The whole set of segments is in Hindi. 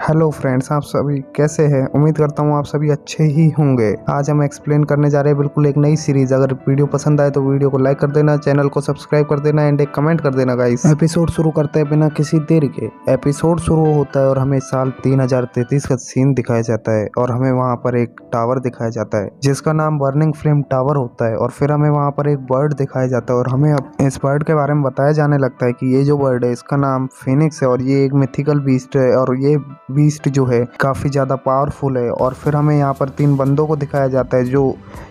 हेलो फ्रेंड्स, आप सभी कैसे हैं। उम्मीद करता हूँ आप सभी अच्छे ही होंगे। आज हम एक्सप्लेन करने जा रहे हैं बिल्कुल एक नई सीरीज। अगर वीडियो पसंद आए तो वीडियो को लाइक कर देना, चैनल को सब्सक्राइब कर देना एंड एक कमेंट कर देना गाइस। एपिसोड शुरू करते हैं बिना किसी देरी के। एपिसोड शुरू होता है और हमें साल 3033 का सीन दिखाया जाता है और हमें वहाँ पर एक टावर दिखाया जाता है जिसका नाम बर्निंग फ्लेम टावर होता है। और फिर हमें वहाँ पर एक बर्ड दिखाया जाता है और हमें अब इस बर्ड के बारे में बताया जाने लगता है कि ये जो बर्ड है इसका नाम फिनिक्स है और ये एक मिथिकल बीस्ट है और ये बीस्ट जो है काफ़ी ज़्यादा पावरफुल है। और फिर हमें यहाँ पर 3 बंदों को दिखाया जाता है जो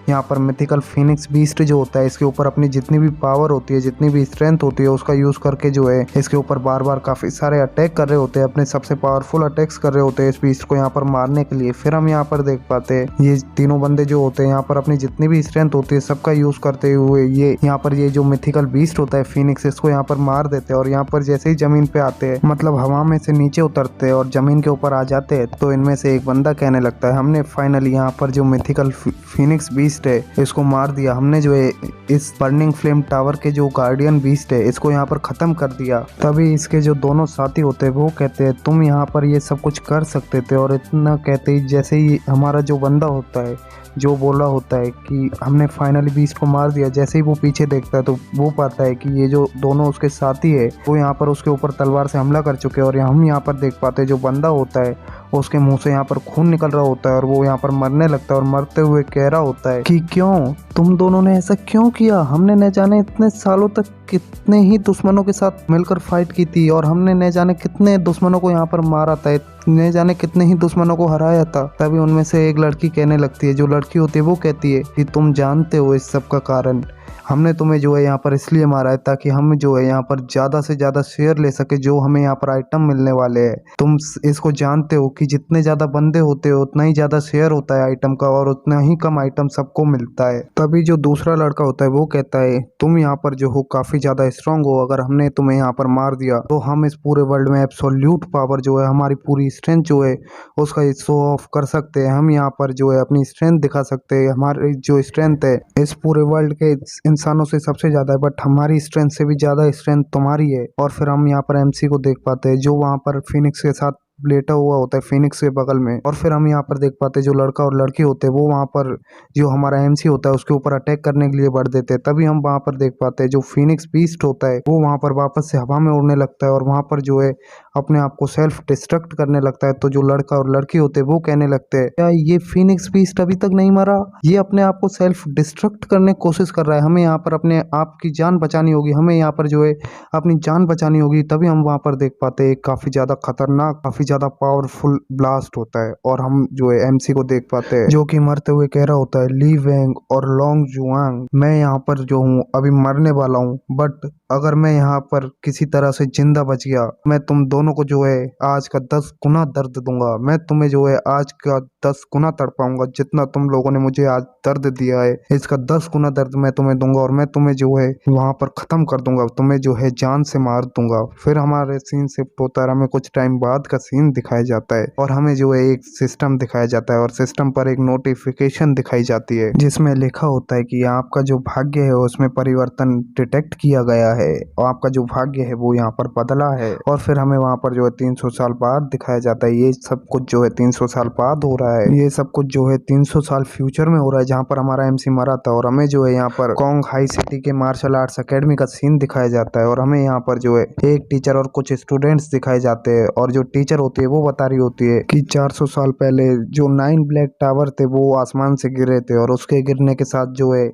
यहाँ पर मिथिकल फिनिक्स बीस्ट जो होता है इसके ऊपर अपनी जितनी भी पावर होती है, जितनी भी स्ट्रेंथ होती है उसका यूज़ करके जो है इसके ऊपर बार बार काफ़ी सारे अटैक कर रहे होते हैं, अपने सबसे पावरफुल अटैक्स कर रहे होते हैं इस बीस्ट को यहाँ पर मारने के लिए। फिर हम यहाँ पर देख पाते हैं ये तीनों बंदे जो होते हैं यहाँ पर अपनी जितनी भी स्ट्रेंथ होती है सबका यूज़ करते हुए ये यहाँ पर ये जो मिथिकल बीस्ट होता है फिनिक्स इसको यहाँ पर मार देते हैं। और यहाँ पर जैसे ही जमीन पे आते हैं, मतलब हवा में से नीचे उतरते हैं और जमीन के ऊपर आ जाते हैं, तो इनमें से एक बंदा कहने लगता है हमने फाइनली यहाँ पर जो मिथिकल फिनिक्स बीस्ट है इसको मार दिया। हमने जो है इस बर्निंग फ्लेम टावर के जो गार्डियन बीस्ट है इसको यहाँ पर खत्म कर दिया। तभी इसके जो दोनों साथी होते हैं वो कहते हैं तुम यहाँ पर ये सब कुछ कर सकते थे। और इतना कहते ही जैसे ही हमारा जो बंदा होता है जो बोला होता है कि हमने फाइनली बीस्ट को मार दिया, जैसे ही वो पीछे देखता है तो वो पाता है कि ये जो दोनों उसके साथी है वो यहाँ पर उसके ऊपर तलवार से हमला कर चुके हैं। और हम यहाँ पर देख पाते हैं जो बंदा होता है उसके मुंह से यहाँ पर खून निकल रहा होता है और वो यहाँ पर मरने लगता है और मरते हुए कह रहा होता है कि क्यों तुम दोनों ने ऐसा क्यों किया। हमने न जाने इतने सालों तक कितने ही दुश्मनों के साथ मिलकर फाइट की थी और हमने न जाने कितने दुश्मनों को यहाँ पर मारा था, न जाने कितने ही दुश्मनों को हराया था। तभी उनमें से एक लड़की कहने लगती है, जो लड़की होती है वो कहती है कि तुम जानते हो इस सब का कारण हमने तुम्हें जो है यहाँ पर इसलिए मारा है ताकि हम जो है यहाँ पर ज़्यादा से ज़्यादा शेयर ले सके जो हमें यहाँ पर आइटम मिलने वाले हैं। तुम इसको जानते हो कि जितने ज़्यादा बंदे होते हो उतना ही ज़्यादा शेयर होता है आइटम का और उतना ही कम आइटम सबको मिलता है। तभी जो दूसरा लड़का होता है वो कहता है तुम यहाँ पर जो हो काफ़ी ज़्यादा स्ट्रांग हो, अगर हमने तुम्हें यहाँ पर मार दिया तो हम इस पूरे वर्ल्ड में एब्सोल्यूट पावर जो है हमारी पूरी स्ट्रेंथ जो है उसका शो ऑफ कर सकते हैं। हम यहाँ पर जो है अपनी स्ट्रेंथ दिखा सकते हैं। हमारी जो स्ट्रेंथ है इस पूरे वर्ल्ड के इंसानों से सबसे ज्यादा है, बट हमारी स्ट्रेंथ से भी ज्यादा स्ट्रेंथ तुम्हारी है। और फिर हम यहाँ पर एमसी को देख पाते हैं जो वहाँ पर फिनिक्स के साथ लेटा हुआ होता है फिनिक्स के बगल में। और फिर हम यहाँ पर देख पाते हैं जो लड़का और लड़की होते हैं वो वहाँ पर जो हमारा एमसी होता है उसके ऊपर अटैक करने के लिए बढ़ देते हैं। तभी हम वहाँ पर देख पाते हैं जो फिनिक्स बीस्ट होता है वो वहाँ पर वापस से हवा में उड़ने लगता है और वहाँ पर जो है अपने आप को सेल्फ डिस्ट्रक्ट करने लगता है। तो जो लड़का और लड़की होते हैं वो कहने लगते हैं क्या ये फिनिक्स बीस्ट अभी तक नहीं मरा, ये अपने आप को सेल्फ डिस्ट्रक्ट करने की कोशिश कर रहा है, हमें यहाँ पर अपने आप की जान बचानी होगी, हमें यहाँ पर जो है अपनी जान बचानी होगी। तभी हम वहाँ पर देख पाते हैं काफी ज्यादा खतरनाक काफी ज्यादा पावरफुल ब्लास्ट होता है और हम जो है एमसी को देख पाते हैं जो कि मरते हुए कह रहा होता है ली वेंग और लोंग जुआंग, मैं यहाँ पर जो हूँ अभी मरने वाला हूँ, बट अगर मैं यहाँ पर किसी तरह से जिंदा बच गया मैं तुम दोनों को जो है आज का 10 गुना दर्द दूंगा। मैं तुम्हें जो है आज का 10 गुना तड़पाऊंगा, जितना तुम लोगों ने मुझे आज दर्द दिया है इसका 10 गुना दर्द मैं तुम्हें दूंगा और मैं तुम्हें जो है वहां पर खत्म कर दूंगा, तुम्हें जो है जान से मार दूंगा। फिर हमारे सीन शिफ्ट होता है, हमें कुछ टाइम बाद का सीन दिखाया जाता है और हमें जो है एक सिस्टम दिखाया जाता है और सिस्टम पर एक नोटिफिकेशन दिखाई जाती है जिसमें लिखा होता है कि आपका जो भाग्य है उसमें परिवर्तन डिटेक्ट किया गया है और आपका जो भाग्य है वो यहाँ पर बदला है। और फिर हमें वहाँ पर जो है 300 साल बाद दिखाया जाता है। ये सब कुछ जो है 300 साल बाद हो रहा है, ये सब कुछ जो है 300 साल फ्यूचर में हो रहा है जहाँ पर हमारा एमसी मरा था। और हमें जो है यहाँ पर कोंग हाई सिटी के मार्शल आर्ट्स एकेडमी का सीन दिखाया जाता है और हमें यहाँ पर जो है एक टीचर और कुछ स्टूडेंट्स दिखाए जाते हैं और जो टीचर होती है वो बता रही होती है कि 400 साल पहले जो 9 ब्लैक टावर थे वो आसमान से गिरे थे और उसके गिरने के साथ जो है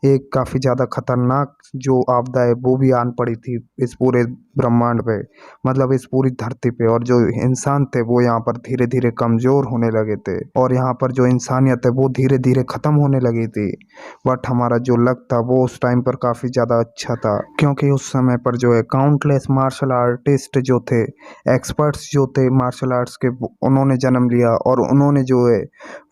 एक काफी ज्यादा खतरनाक जो आपदा है वो भी आन पड़ी थी इस पूरे ब्रह्मांड पे, मतलब इस पूरी धरती पे। और जो इंसान थे वो यहाँ पर धीरे धीरे कमजोर होने लगे थे और यहाँ पर जो इंसानियत है वो धीरे धीरे खत्म होने लगी थी। बट हमारा जो लक था वो उस टाइम पर काफी ज्यादा अच्छा था क्योंकि उस समय पर जो है काउंटलेस मार्शल आर्टिस्ट जो थे, एक्सपर्ट्स जो थे मार्शल आर्ट्स के, उन्होंने जन्म लिया और उन्होंने जो है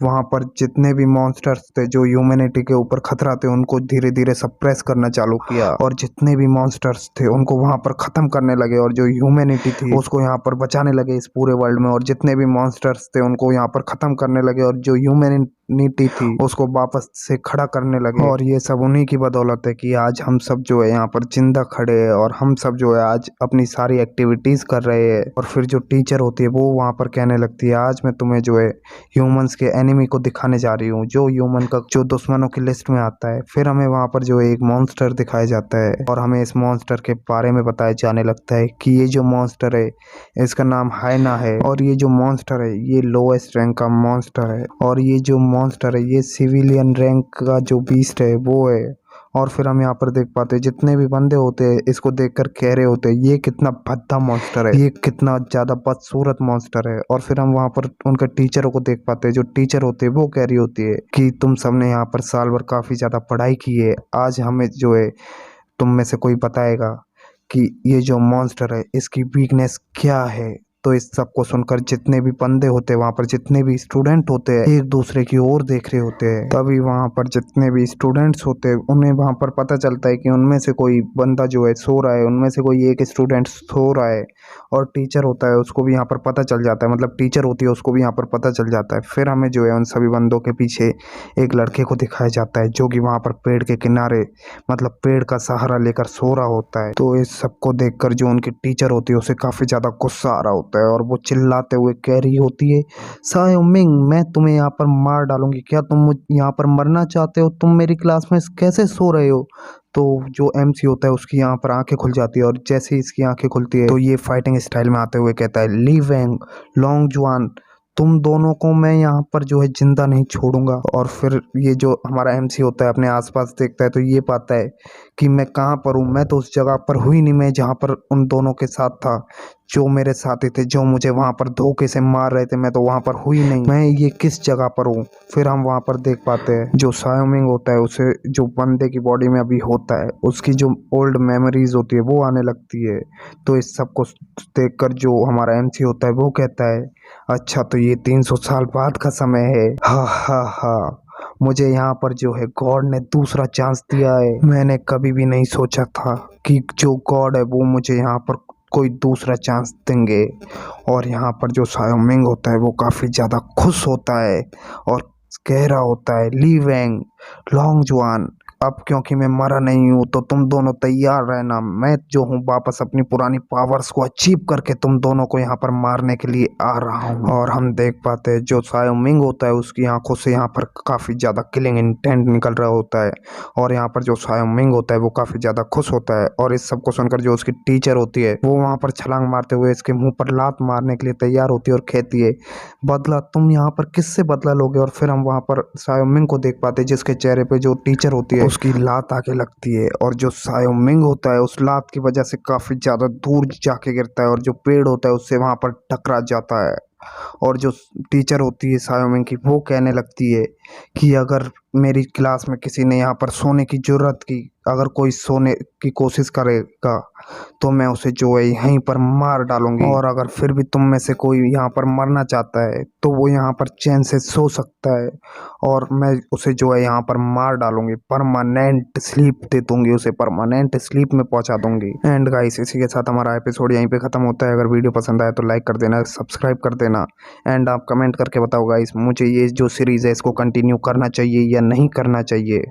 वहाँ पर जितने भी मॉन्स्टर्स थे जो ह्यूमैनिटी के ऊपर खतरा थे उनको धीरे धीरे सप्रेस करना चालू किया और जितने भी मॉन्स्टर्स थे उनको वहाँ पर खत्म करने लगे और जो ह्यूमैनिटी थी उसको यहाँ पर बचाने लगे इस पूरे वर्ल्ड में। और जितने भी मॉन्स्टर्स थे उनको यहाँ पर खत्म करने लगे और जो नीति थी उसको वापस से खड़ा करने लगे। और ये सब उन्हीं की बदौलत है कि आज हम सब जो है यहाँ पर जिंदा खड़े हैं और हम सब जो है आज अपनी सारी एक्टिविटीज कर रहे हैं। और फिर जो टीचर होती है वो वहाँ पर कहने लगती है, आज मैं तुम्हें जो है ह्यूमंस के एनिमी को दिखाने जा रही हूँ, जो ह्यूमन का जो दुश्मनों की लिस्ट में आता है। फिर हमें वहाँ पर जो है एक मॉन्स्टर दिखाया जाता है और हमें इस मॉन्स्टर के बारे में बताया जाने लगता है कि ये जो मॉन्स्टर है इसका नाम हाइना है और ये जो मॉन्स्टर है ये लोएस्ट रैंक का मॉन्स्टर है और ये जो मॉन्स्टर है ये सिविलियन रैंक का जो बीस्ट है वो है। और फिर हम यहाँ पर देख पाते हैं जितने भी बंदे होते हैं इसको देखकर कह रहे होते हैं ये कितना भद्दा मॉन्स्टर है, ये कितना ज्यादा बदसूरत मॉन्स्टर है। और फिर हम वहाँ पर उनके टीचरों को देख पाते हैं, जो टीचर होते हैं वो कह रही होती है कि तुम सबने यहाँ पर साल भर काफी ज्यादा पढ़ाई की है, आज हमें जो है तुम में से कोई बताएगा कि ये जो मॉन्स्टर है इसकी वीकनेस क्या है। तो इस सब को सुनकर जितने भी बंदे होते हैं वहाँ पर, जितने भी स्टूडेंट होते हैं एक दूसरे की ओर देख रहे होते हैं। तभी वहाँ पर जितने भी स्टूडेंट्स होते हैं उन्हें वहाँ पर पता चलता है कि उनमें से कोई बंदा जो है सो रहा है, उनमें से कोई एक स्टूडेंट सो रहा है। और टीचर होता है उसको भी यहाँ पर पता चल जाता है, मतलब टीचर होती है उसको भी यहाँ पर पता चल जाता है। फिर हमें जो है उन सभी बंदों के पीछे एक लड़के को दिखाया जाता है जो कि वहाँ पर पेड़ के किनारे, मतलब पेड़ का सहारा लेकर सो रहा होता है। तो इस सबको देखकर जो उनकी टीचर होती है उसे काफी ज्यादा गुस्सा आ रहा होता है और वो चिल्लाते हुए कह रही होती है, सायोमिंग मैं तुम्हें यहाँ पर मार डालूंगी, क्या तुम यहाँ पर मरना चाहते हो? तुम मेरी क्लास में कैसे सो रहे हो? तो जो एमसी होता है उसकी यहाँ पर आंखें खुल जाती है और जैसे ही इसकी आंखें खुलती है तो ये फाइटिंग स्टाइल में आते हुए कहता है, ली वेंग लॉन्ग जुआन तुम दोनों को मैं यहाँ पर जो है जिंदा नहीं छोड़ूंगा। और फिर ये जो हमारा एमसी होता है अपने आसपास देखता है तो ये पाता है कि मैं कहाँ पर हूँ, मैं तो उस जगह पर हुई नहीं, मैं जहाँ पर उन दोनों के साथ था, जो मेरे साथी थे, जो मुझे वहां पर धोखे से मार रहे थे, मैं तो वहां पर हुई नहीं, मैं ये किस जगह पर हूँ। फिर हम वहां पर देख पाते हैं जो सायोमिंग होता है उसे जो बंदे की बॉडी में अभी होता है उसकी जो ओल्ड मेमोरीज होती है वो आने लगती है। तो इस सब को देखकर जो हमारा एमसी होता है वो कहता है, अच्छा तो ये 300 साल बाद का समय है, हा हा हा, मुझे यहाँ पर जो है गॉड ने दूसरा चांस दिया है। मैंने कभी भी नहीं सोचा था कि जो गॉड है वो मुझे यहाँ पर कोई दूसरा चांस देंगे। और यहाँ पर जो सायोमिंग होता है वो काफ़ी ज़्यादा खुश होता है और कह रहा होता है, ली वेंग लॉन्ग जुआन अब क्योंकि मैं मरा नहीं हूँ तो तुम दोनों तैयार रहना, मैं जो हूँ वापस अपनी पुरानी पावर्स को अचीव करके तुम दोनों को यहाँ पर मारने के लिए आ रहा हूँ। और हम देख पाते हैं जो सायोमिंग होता है उसकी आंखों से यहाँ पर काफ़ी ज़्यादा किलिंग इंटेंट निकल रहा होता है और यहाँ पर जो सायोमिंग होता है वो काफ़ी ज़्यादा खुश होता है। और इस सब को सुनकर जो उसकी टीचर होती है वो वहाँ पर छलांग मारते हुए इसके मुंह पर लात मारने के लिए तैयार होती है और कहती है, बदला तुम यहाँ पर किससे बदला लोगे? और फिर हम वहाँ पर सायोमिंग को देख पाते हैं जिसके चेहरे पे जो टीचर होती है उसकी लात आके लगती है और जो सायोमिंग होता है उस लात की वजह से काफी ज्यादा दूर जाके गिरता है और जो पेड़ होता है उससे वहां पर टकरा जाता है। और जो टीचर होती है सायोमिंग की वो कहने लगती है कि अगर मेरी क्लास में किसी ने यहाँ पर सोने की जरूरत की, अगर कोई सोने की कोशिश करेगा तो मैं उसे जो है यहीं पर मार डालूंगी। और अगर फिर भी तुम में से कोई यहाँ पर मरना चाहता है तो वो यहाँ पर चैन से सो सकता है और मैं उसे जो है यहाँ पर मार डालूंगी, परमानेंट स्लीप दे दूंगी, उसे परमानेंट स्लीप में पहुंचा दूंगी। एंड गाइस इसी के साथ हमारा एपिसोड यहीं पे खत्म होता है। अगर वीडियो पसंद आए तो लाइक कर देना, सब्सक्राइब कर देना एंड आप कमेंट करके बताओ गाइस मुझे ये जो सीरीज है इसको कंटिन्यू करना चाहिए या नहीं करना चाहिए।